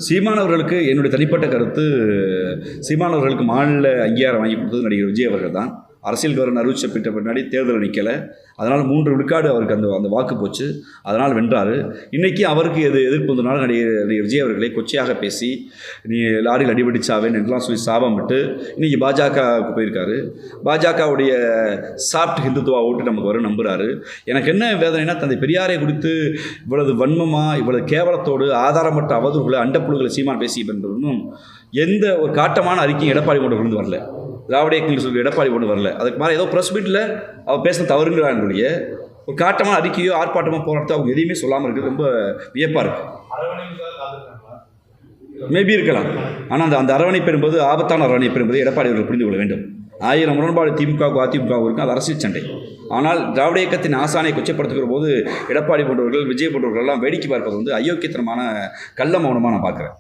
சீமானவர்களுக்கு என்னுடைய தனிப்பட்ட கருத்து, சீமானவர்களுக்கு மாநில அங்கீகாரம் வாங்கி கொடுத்தது நடிகர் விஜய் அவர்கள் தான். அரசியல் கவர்னர் அறிவிச்சப்பட்ட பின்னாடி தேர்தல் நிற்கலை, அதனால் 3 விழுக்காடு அவருக்கு அந்த வாக்கு போச்சு, அதனால் வென்றார். இன்றைக்கி அவருக்கு எதிர்ப்பு வந்ததுனால நடிகர் விஜய் அவர்களை கொச்சையாக பேசி நீ லாரியில் அடிபடிச்சாவேன்னு என்றெல்லாம் சொல்லி சாபம் விட்டு இன்றைக்கி பாஜகவுக்கு போயிருக்காரு. பாஜகவுடைய சாஃப்ட் ஹிந்துத்துவா ஓட்டு நமக்கு வரும் நம்புகிறாரு. எனக்கு என்ன வேதனைனா, தந்தை பெரியாரை குறித்து இவ்வளவு வன்மமாக இவ்வளவு கேவலத்தோடு ஆதாரமற்ற அவதூறுகளை அண்டப்புழுகளை சீமான் பேசி பண்ணுறதும் எந்த ஒரு காட்டமான அறிக்கையும் எடப்பாடி கொண்டு விழுந்து வரல. திராவிட இயக்கங்கள் சொல்லி எடப்பாடி கொண்டு வரல. அதுக்கு மேலே ஏதோ ப்ரெஸ் மீட்டில் அவர் பேச தவறுங்கிறாங்களுடைய ஒரு காட்டமான அறிக்கையோ ஆர்ப்பாட்டமோ போராட்டத்தோ அவங்க எதையுமே சொல்லாமல் இருக்குது. ரொம்ப வியப்பாக இருக்குது. மேபி இருக்கலாம். ஆனால் அந்த அரவணைப்பு என்பது ஆபத்தான அரவணைப்பு என்பதை எடப்பாடி அவர்கள் புரிந்து கொள்ள வேண்டும். 1000 முரண்பாடு திமுகவுக்கு அதிமுகவுக்கு இருக்கும், அது அரசியல் சண்டை. ஆனால் திராவிட இயக்கத்தின் ஆசானை கொச்சப்படுத்துகிற போது எடப்பாடி போன்றவர்கள், விஜய் போன்றவர்கள் எல்லாம் வேடிக்கை பார்ப்பது அயோக்கியத்தனமான கள்ள மௌனமாக நான் பார்க்குறேன்.